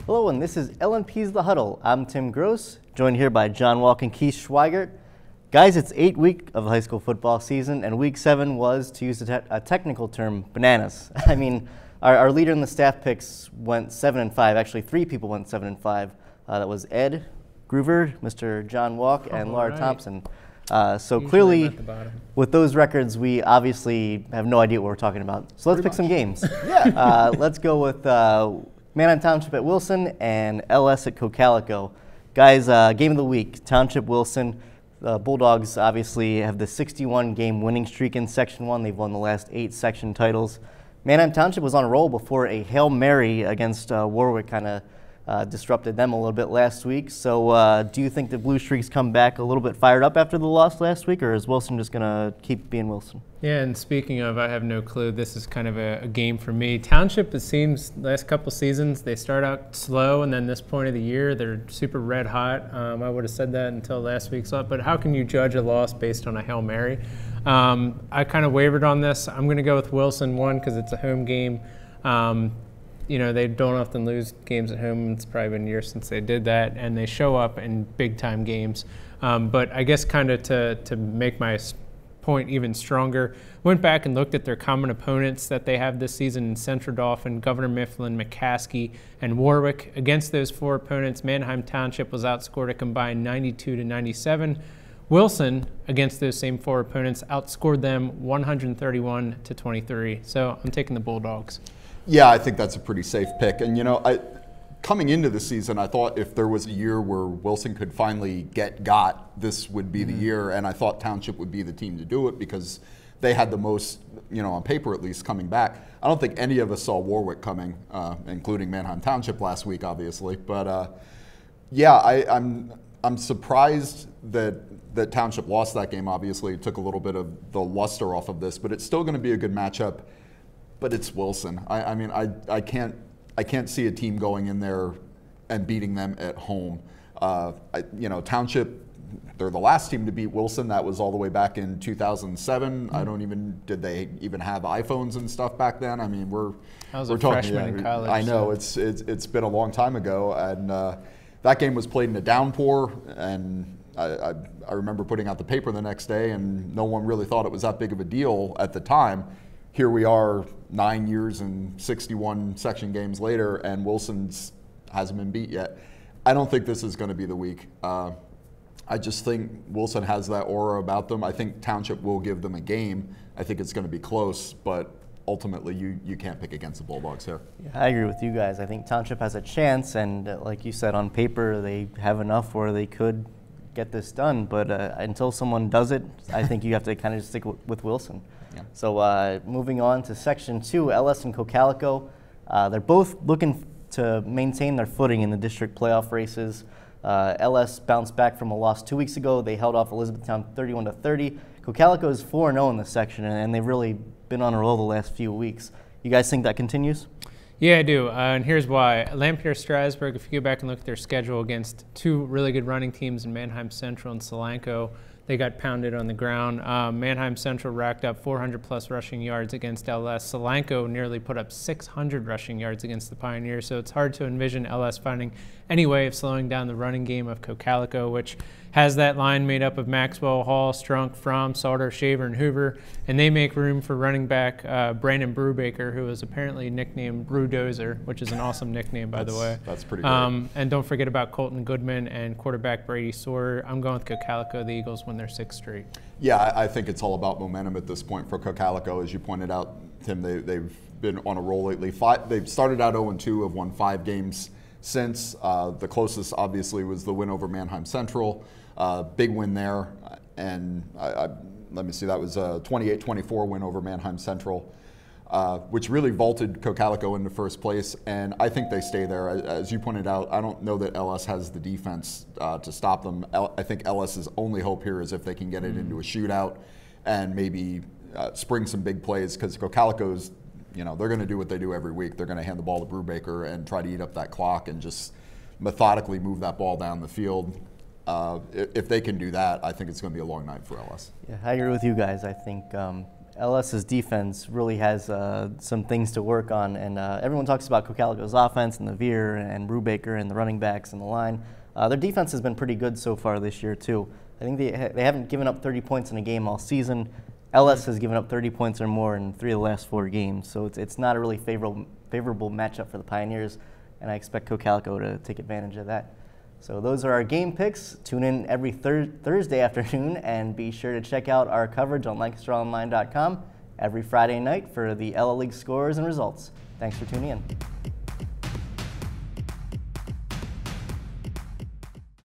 Hello, and this is LNP's The Huddle. I'm Tim Gross, joined here by John Walk and Keith Schweigert. Guys, it's 8 week of the high school football season, and week 7 was, to use a technical term, bananas. I mean, our leader in the staff picks went 7-5. Actually, 3 people went 7-5. That was Ed Groover, Mr. John Walk, and Laura Thompson. So usually clearly, with those records, we obviously have no idea what we're talking about. So let's pick some games. Yeah. Let's go with Manheim Township at Wilson and LS at Cocalico. Guys, game of the week, Township Wilson. The Bulldogs obviously have the 61-game winning streak in Section 1. They've won the last 8 section titles. Manheim Township was on a roll before a Hail Mary against Warwick kind of disrupted them a little bit last week. So do you think the Blue Streaks come back a little bit fired up after the loss last week, or is Wilson just going to keep being Wilson? Yeah, and speaking of, I have no clue. This is kind of a game for me. Township, it seems, last couple seasons, they start out slow, and then this point of the year, they're super red hot. I would have said that until last week's lot, but how can you judge a loss based on a Hail Mary? I kind of wavered on this. I'm going to go with Wilson, one, because it's a home game. You know, they don't often lose games at home. It's probably been years since they did that, and they show up in big-time games. But I guess kind of to make my point even stronger, went back and looked at their common opponents that they have this season in Central Dauphin, Governor Mifflin, McCaskey, and Warwick. Against those 4 opponents, Manheim Township was outscored a combined 92-97. Wilson, against those same 4 opponents, outscored them 131-23. So I'm taking the Bulldogs. Yeah, I think that's a pretty safe pick. And, you know, coming into the season, I thought if there was a year where Wilson could finally get got, this would be the year. And I thought Township would be the team to do it because they had the most, you know, on paper at least, coming back. I don't think any of us saw Warwick coming, including Manheim Township last week, obviously. But, yeah, I'm surprised that Township lost that game, obviously. It took a little bit of the luster off of this, but it's still going to be a good matchup. But it's Wilson. I mean, I can't see a team going in there and beating them at home. You know, Township, they're the last team to beat Wilson. That was all the way back in 2007. Did they even have iPhones and stuff back then? I mean, we're talking, freshman in college. I know, so. It's been a long time ago, and that game was played in a downpour, and I remember putting out the paper the next day, and no one really thought it was that big of a deal at the time. Here we are 9 years and 61 section games later, and Wilson's hasn't been beat yet. I don't think this is going to be the week. I just think Wilson has that aura about them. I think Township will give them a game. I think it's going to be close, but ultimately you can't pick against the Bulldogs here. Yeah, I agree with you guys. I think Township has a chance, and like you said, on paper they have enough where they could get this done, but until someone does it, I think you have to kind of stick with Wilson. Yeah. So moving on to Section 2, LS and Cocalico. They're both looking to maintain their footing in the district playoff races. LS bounced back from a loss 2 weeks ago. They held off Elizabethtown 31-30. Cocalico is 4-0 in this section, and they've really been on a roll the last few weeks. You guys think that continues? Yeah, I do, and here's why. Lampeter Strasburg, if you go back and look at their schedule against 2 really good running teams in Manheim Central and Solanco, they got pounded on the ground. Manheim Central racked up 400-plus rushing yards against LS. Solanco nearly put up 600 rushing yards against the Pioneers, so it's hard to envision LS finding any way of slowing down the running game of Cocalico, which has that line made up of Maxwell, Hall, Strunk, Fromm, Sauter, Shaver, and Hoover, and they make room for running back Brandon Brubaker, who is apparently nicknamed Brewdozer, which is an awesome nickname, by the way. That's pretty great. And don't forget about Colton Goodman and quarterback Brady Sorer. I'm going with Cocalico. The Eagles win their 6th straight. Yeah, I think it's all about momentum at this point for Cocalico. As you pointed out, Tim, they've been on a roll lately. They've started out 0-2, have won 5 games since. The closest, obviously, was the win over Manheim Central. Big win there, and let me see, that was a 28-24 win over Manheim Central, which really vaulted Cocalico into first place, and I think they stay there. As you pointed out, I don't know that LS has the defense to stop them. I think LS's only hope here is if they can get it into a shootout and maybe spring some big plays, because Cocalico's, you know, they're going to do what they do every week. They're going to hand the ball to Brubaker and try to eat up that clock and just methodically move that ball down the field. If they can do that, I think it's going to be a long night for LS. Yeah, I agree with you guys. I think LS's defense really has some things to work on, and everyone talks about Cocalico's offense and the Veer and Brubaker and the running backs and the line. Their defense has been pretty good so far this year too. I think they haven't given up 30 points in a game all season. LS has given up 30 points or more in 3 of the last 4 games, so it's not a really favorable matchup for the Pioneers, and I expect Cocalico to take advantage of that. So those are our game picks. Tune in every Thursday afternoon, and be sure to check out our coverage on LancasterOnline.com every Friday night for the LL League scores and results. Thanks for tuning in.